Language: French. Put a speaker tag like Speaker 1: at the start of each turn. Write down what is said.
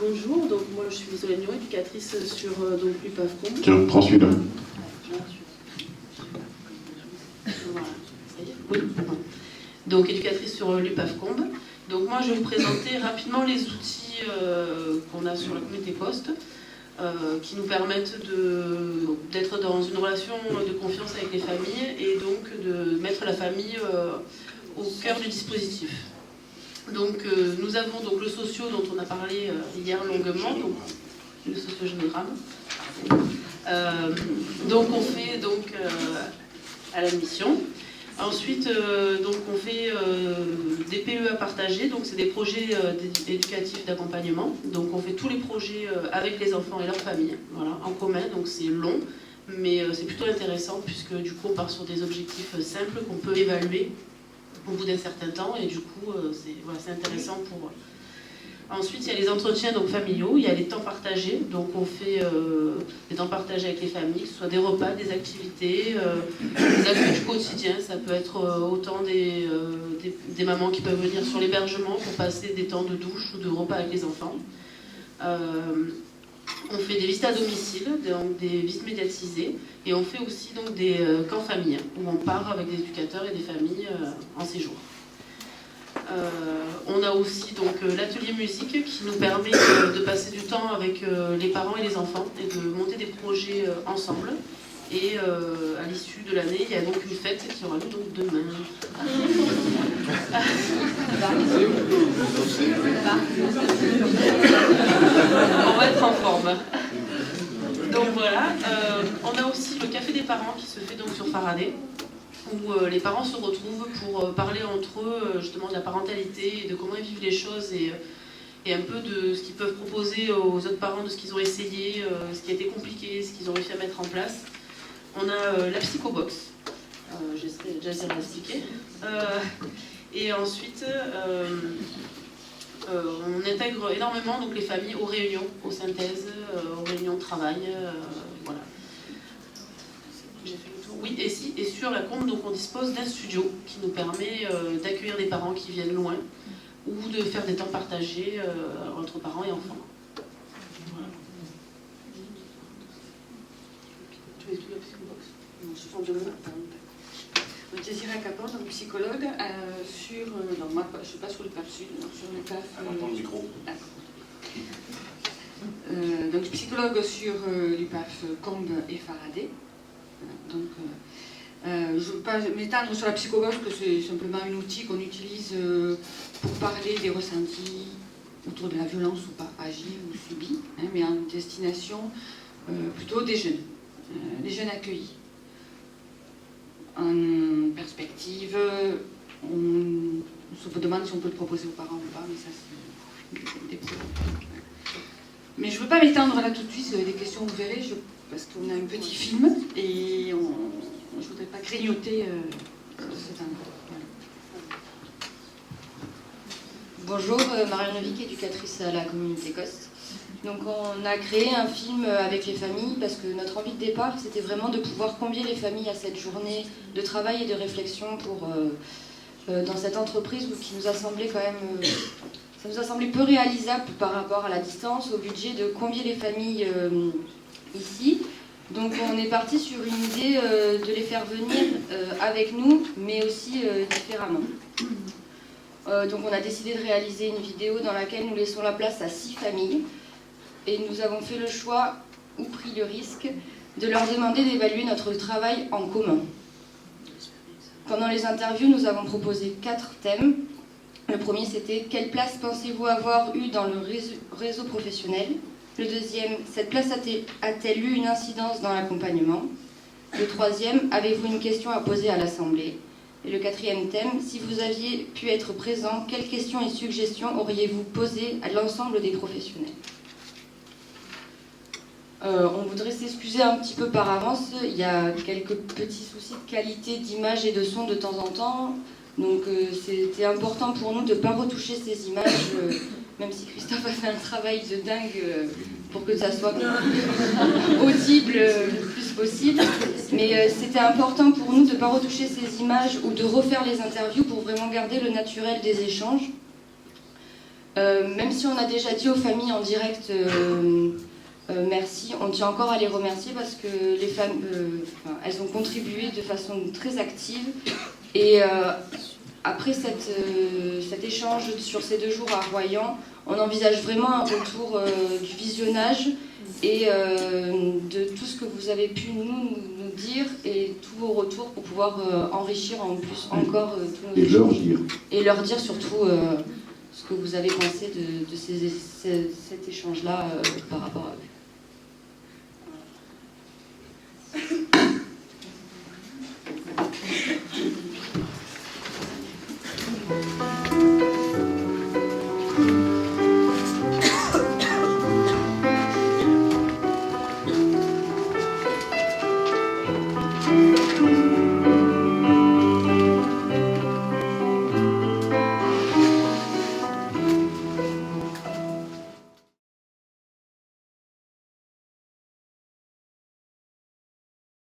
Speaker 1: Bonjour, donc moi je suis Solène Lyon, éducatrice sur l'UPAF Combe.
Speaker 2: Tiens, prends celui-là.
Speaker 1: Voilà, ça y est. Oui. Donc éducatrice sur l'UPAF Combe. Donc moi je vais vous présenter rapidement les outils qu'on a sur la communauté Poste qui nous permettent d'être dans une relation de confiance avec les familles et donc de mettre la famille au cœur du dispositif. Donc nous avons donc le socio dont on a parlé hier longuement, donc le socio général. Donc on fait donc à la mission. Ensuite donc on fait des PEA partagés, donc c'est des projets éducatifs d'accompagnement. Donc on fait tous les projets avec les enfants et leurs familles, voilà, en commun. Donc c'est long, mais c'est plutôt intéressant puisque du coup on part sur des objectifs simples qu'on peut évaluer au bout d'un certain temps, et du coup c'est intéressant pour... Ensuite il y a les entretiens donc familiaux, il y a les temps partagés, donc on fait des temps partagés avec les familles, que ce soit des repas, des activités, des actes du quotidien. Ça peut être autant des mamans qui peuvent venir sur l'hébergement pour passer des temps de douche ou de repas avec les enfants. On fait des visites à domicile, donc des visites médiatisées, et on fait aussi donc des camps familles, où on part avec des éducateurs et des familles en séjour. On a aussi donc l'atelier musique qui nous permet de passer du temps avec les parents et les enfants et de monter des projets ensemble. Et à l'issue de l'année, il y a donc une fête qui aura lieu donc demain. On va être en forme. Donc voilà, on a aussi le café des parents qui se fait donc sur Faraday, où les parents se retrouvent pour parler entre eux justement de la parentalité et de comment ils vivent les choses et un peu de ce qu'ils peuvent proposer aux autres parents, de ce qu'ils ont essayé, ce qui a été compliqué, ce qu'ils ont réussi à mettre en place. On a la psychobox, j'essaie de l'expliquer. Et ensuite, on intègre énormément donc, les familles aux réunions, aux synthèses, aux réunions de travail. Voilà. J'ai fait le tour. Oui, et sur la Combe, donc, on dispose d'un studio qui nous permet d'accueillir des parents qui viennent loin ou de faire des temps partagés entre parents et enfants. Voilà. Tu veux expliquer la psychobox?
Speaker 3: Non, je suis Jessica Capon, donc psychologue, donc moi je ne suis pas sur le PAF Sud, donc sur le PAF...
Speaker 2: Attends le micro.
Speaker 3: Donc psychologue sur l'UPAF Combe et Faraday. Donc je ne veux pas m'étendre sur la psychologue parce que c'est simplement un outil qu'on utilise pour parler des ressentis autour de la violence ou pas agie ou subie, hein, mais en destination plutôt des jeunes, les jeunes accueillis. En perspective, on se demande si on peut le proposer aux parents ou pas, mais ça c'est des problèmes. Mais je ne veux pas m'étendre là tout de suite, des questions vous verrez, parce qu'on a un petit film et je ne voudrais pas grignoter cet endroit. Voilà.
Speaker 4: Bonjour, Marianne Levic, éducatrice à la communauté Coste. Donc on a créé un film avec les familles parce que notre envie de départ c'était vraiment de pouvoir convier les familles à cette journée de travail et de réflexion dans cette entreprise qui nous a semblé quand même ça nous a semblé peu réalisable par rapport à la distance, au budget, de convier les familles ici. Donc on est parti sur une idée de les faire venir avec nous mais aussi différemment. Donc on a décidé de réaliser une vidéo dans laquelle nous laissons la place à 6 familles. Et nous avons fait le choix, ou pris le risque, de leur demander d'évaluer notre travail en commun. Pendant les interviews, nous avons proposé 4 thèmes. Le premier, c'était « Quelle place pensez-vous avoir eu dans le réseau professionnel ?» Le deuxième, « Cette place a-t-elle eu une incidence dans l'accompagnement ?» Le troisième, « Avez-vous une question à poser à l'Assemblée ?» Et le quatrième thème, « Si vous aviez pu être présent, quelles questions et suggestions auriez-vous posées à l'ensemble des professionnels ?» On voudrait s'excuser un petit peu par avance, il y a quelques petits soucis de qualité d'image et de son de temps en temps, donc c'était important pour nous de ne pas retoucher ces images, même si Christophe a fait un travail de dingue pour que ça soit audible le plus possible, mais c'était important pour nous de ne pas retoucher ces images ou de refaire les interviews pour vraiment garder le naturel des échanges. Même si on a déjà dit aux familles en direct merci, on tient encore à les remercier parce que les femmes, elles ont contribué de façon très active. Et après cet échange sur ces 2 jours à Royan, on envisage vraiment un retour du visionnage et de tout ce que vous avez pu nous dire et tous vos retours pour pouvoir enrichir en plus encore tous nos échanges. Et leur dire surtout ce que vous avez pensé de cet échange-là par rapport à eux.